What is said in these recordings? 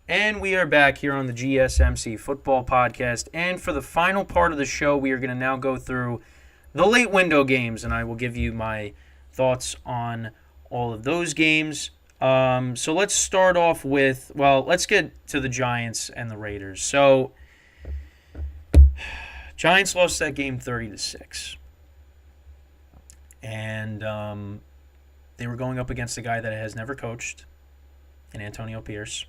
And we are back here on the GSMC Football Podcast. And for the final part of the show, we are going to now go through the late window games, and I will give you my thoughts on all of those games. So let's start off with, let's get to the Giants and the Raiders. So, Giants lost that game 30-6. And they were going up against a guy that has never coached, in Antonio Pierce.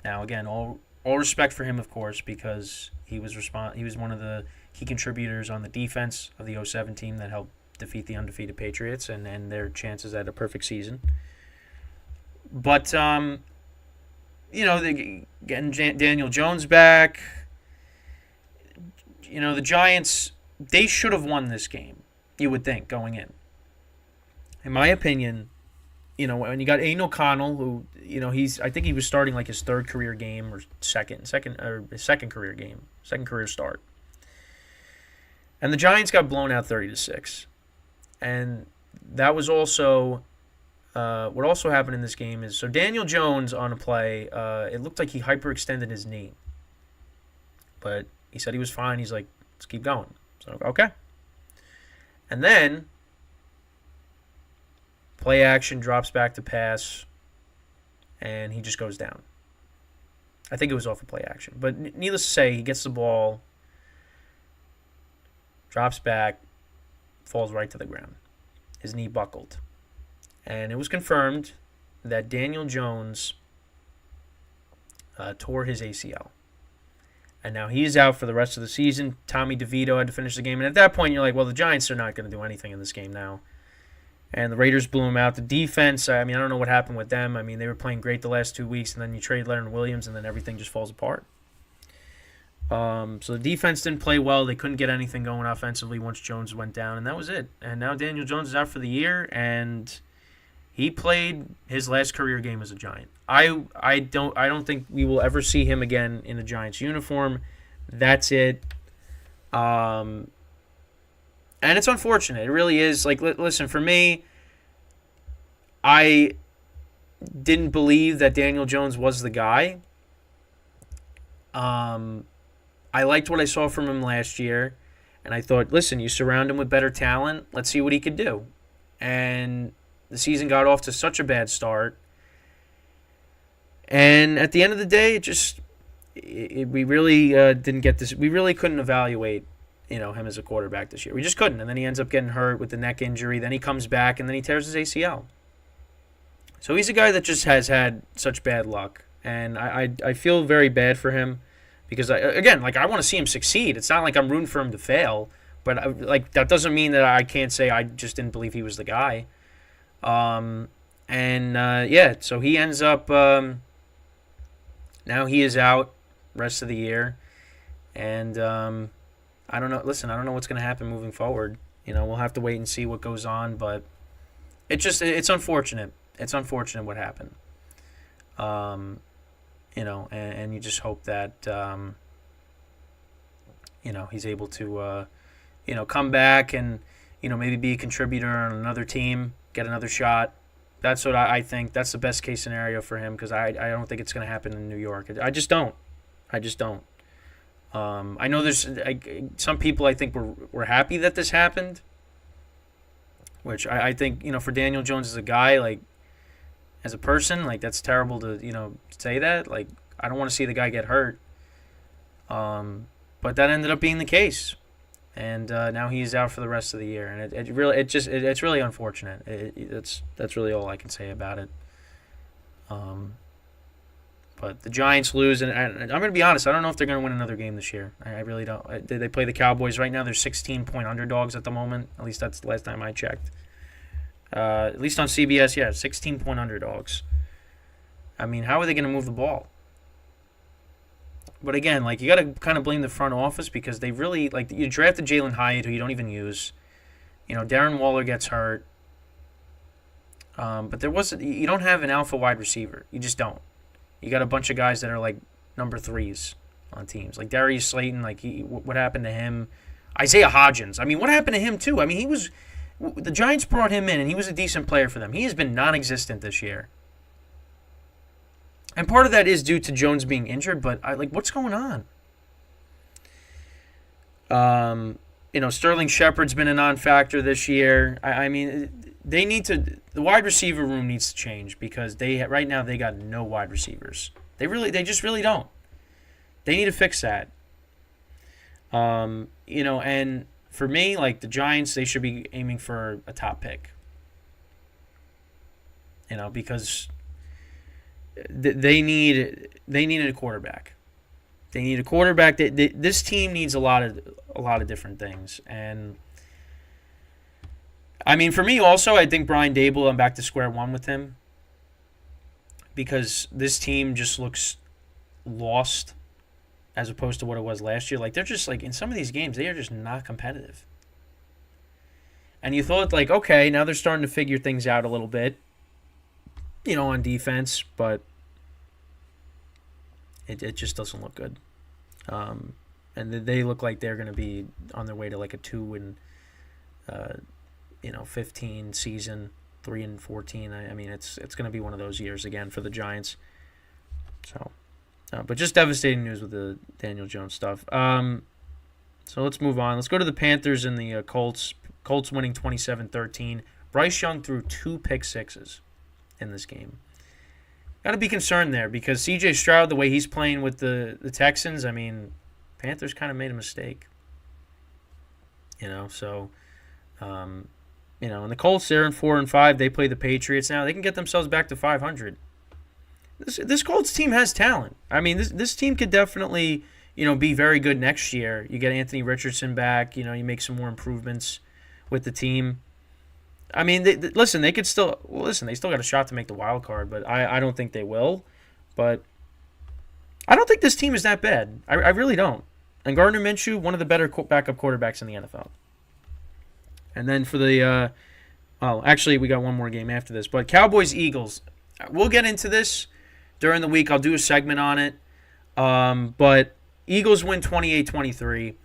Now, again, all respect for him, of course, because he was one of the key contributors on the defense of the 2007 team that helped defeat the undefeated Patriots and their chances at a perfect season. But, they getting Daniel Jones back. The Giants, they should have won this game, you would think, going in. In my opinion, when you got Aiden O'Connell, who, I think he was starting like his third career game or second career game, second career start. And the Giants got blown out 30-6. And that was also, what also happened in this game is, so Daniel Jones on a play, it looked like he hyperextended his knee. But he said he was fine. He's like, let's keep going. So, okay. And then, play action, drops back to pass, and he just goes down. I think it was off of play action. But needless to say, he gets the ball, drops back, falls right to the ground. His knee buckled. And it was confirmed that Daniel Jones tore his ACL. And now he's out for the rest of the season. Tommy DeVito had to finish the game. And at that point, you're like, well, the Giants are not going to do anything in this game now. And the Raiders blew him out. The defense, I don't know what happened with them. They were playing great the last 2 weeks, and then you trade Leonard Williams, and then everything just falls apart. So the defense didn't play well. They couldn't get anything going offensively once Jones went down, and that was it. And now Daniel Jones is out for the year, and he played his last career game as a Giant. I don't think we will ever see him again in a Giants uniform. That's it. And it's unfortunate. It really is. Like, listen, for me, I didn't believe that Daniel Jones was the guy. I liked what I saw from him last year. And I thought, listen, you surround him with better talent. Let's see what he could do. And the season got off to such a bad start. And at the end of the day, we really didn't get this. We really couldn't evaluate him as a quarterback this year. We just couldn't. And then he ends up getting hurt with the neck injury. Then he comes back, and then he tears his ACL. So he's a guy that just has had such bad luck. And I feel very bad for him because, I want to see him succeed. It's not like I'm rooting for him to fail. But, that doesn't mean that I can't say I just didn't believe he was the guy. So he ends up now he is out rest of the year. And I don't know. Listen, I don't know what's going to happen moving forward. We'll have to wait and see what goes on. But it's unfortunate. It's unfortunate what happened. And you just hope that, he's able to, come back and, maybe be a contributor on another team, get another shot. That's what I think. That's the best case scenario for him because I don't think it's going to happen in New York. I just don't. I know there's some people I think were happy that this happened, which I think, for Daniel Jones as a guy, as a person, that's terrible to, say that. I don't want to see the guy get hurt. But that ended up being the case. And now he's out for the rest of the year. And it's really unfortunate. That's really all I can say about it. But the Giants lose, and I'm going to be honest, I don't know if they're going to win another game this year. I really don't. They play the Cowboys right now. They're 16-point underdogs at the moment. At least that's the last time I checked. At least on CBS, 16-point underdogs. How are they going to move the ball? But again, you got to kind of blame the front office because they really, you drafted Jalen Hyatt, who you don't even use. Darren Waller gets hurt. But you don't have an alpha wide receiver. You just don't. You got a bunch of guys that are number threes on teams. Darius Slayton, what happened to him? Isaiah Hodgins. What happened to him too? The Giants brought him in, and he was a decent player for them. He has been non-existent this year. And part of that is due to Jones being injured, but what's going on? Sterling Shepard's been a non-factor this year. I mean, they need to. The wide receiver room needs to change because right now they got no wide receivers. They just really don't. They need to fix that. And for me, like the Giants, they should be aiming for a top pick. Because they need a quarterback. They need a quarterback. This team needs a lot of different things. And I mean, for me also, I think Brian Dable, I'm back to square one with him because this team just looks lost as opposed to what it was last year. Like they're just in some of these games, they are just not competitive. And you thought okay, now they're starting to figure things out a little bit, on defense, but it just doesn't look good. And they look like they're going to be on their way to a 2-15 season, 3-14. I mean, it's going to be one of those years again for the Giants. So, but just devastating news with the Daniel Jones stuff. So let's move on. Let's go to the Panthers and the Colts. Colts winning 27-13. Bryce Young threw 2 pick-sixes in this game. Got to be concerned there because C.J. Stroud, the way he's playing with the Texans, I mean, Panthers kind of made a mistake. So, and the Colts, they're in 4-5. They play the Patriots now. They can get themselves back to 500. This Colts team has talent. I mean, this team could definitely, be very good next year. You get Anthony Richardson back. You make some more improvements with the team. I mean, they could still they still got a shot to make the wild card, but I don't think they will. But I don't think this team is that bad. I really don't. And Gardner Minshew, one of the better backup quarterbacks in the NFL. And then for the actually we got one more game after this, but Cowboys-Eagles. We'll get into this during the week. I'll do a segment on it. But Eagles win 28-23.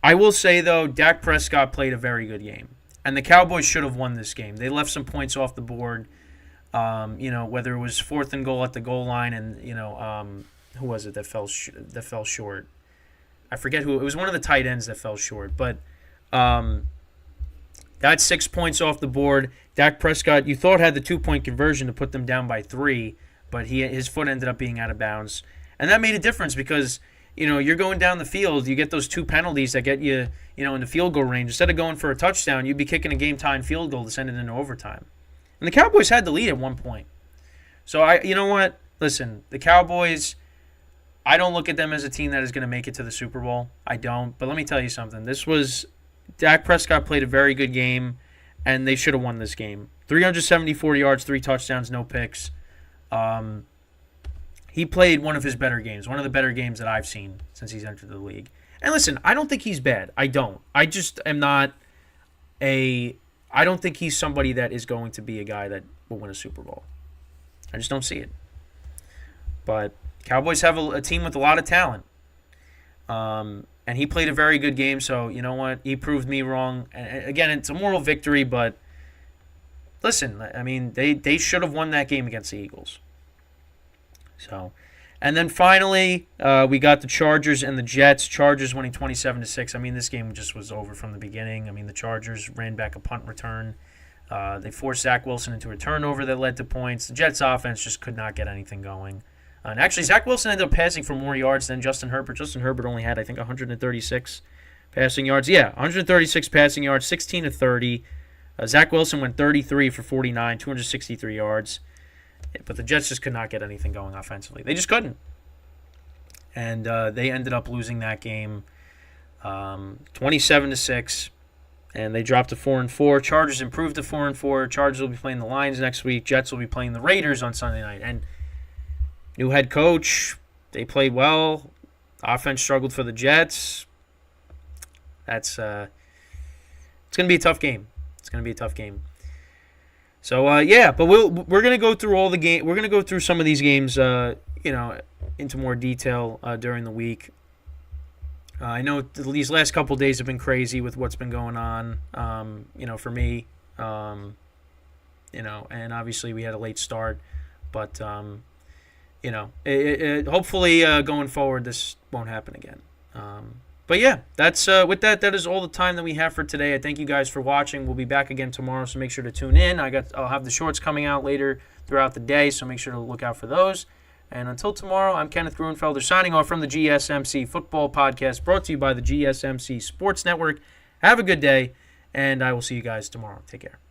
I will say though, Dak Prescott played a very good game. And the Cowboys should have won this game. They left some points off the board. Whether it was 4th and goal at the goal line, and who was it that fell short? I forget who. It was one of the tight ends that fell short. But that's 6 points off the board. Dak Prescott, you thought had the 2-point conversion to put them down by 3, but his foot ended up being out of bounds, and that made a difference because you're going down the field, you get those 2 penalties that get you, in the field goal range. Instead of going for a touchdown, you'd be kicking a game-tying field goal to send it into overtime. And the Cowboys had the lead at one point. So, you know what? Listen, the Cowboys, I don't look at them as a team that is going to make it to the Super Bowl. I don't. But let me tell you something. Dak Prescott played a very good game, and they should have won this game. 374 yards, 3 touchdowns, no picks. He played one of his better games, one of the better games that I've seen since he's entered the league. And listen, I don't think he's bad. I don't. I just am not I don't think he's somebody that is going to be a guy that will win a Super Bowl. I just don't see it. But Cowboys have a team with a lot of talent. And he played a very good game, so you know what? He proved me wrong. And again, it's a moral victory, but listen, I mean, they should have won that game against the Eagles. So, and then finally, we got the Chargers and the Jets. Chargers winning 27-6. I mean, this game just was over from the beginning. I mean, the Chargers ran back a punt return. They forced Zach Wilson into a turnover that led to points. The Jets' offense just could not get anything going. And actually, Zach Wilson ended up passing for more yards than Justin Herbert. Justin Herbert only had, I think, 136 passing yards. Yeah, 136 passing yards, 16 of 30. Zach Wilson went 33 for 49, 263 yards. But the Jets just could not get anything going offensively. They just couldn't. And they ended up losing that game 27-6. And they dropped to 4-4. Chargers improved to 4-4. Chargers will be playing the Lions next week. Jets will be playing the Raiders on Sunday night. And new head coach. They played well. Offense struggled for the Jets. It's going to be a tough game. It's going to be a tough game. So but we're going to go through all the game. We're going to go through some of these games, into more detail during the week. I know these last couple of days have been crazy with what's been going on. For me, and obviously we had a late start, but hopefully going forward this won't happen again. But yeah, that's with that. That is all the time that we have for today. I thank you guys for watching. We'll be back again tomorrow, so make sure to tune in. I'll have the shorts coming out later throughout the day, so make sure to look out for those. And until tomorrow, I'm Kenneth Gruenfelder signing off from the GSMC Football Podcast, brought to you by the GSMC Sports Network. Have a good day, and I will see you guys tomorrow. Take care.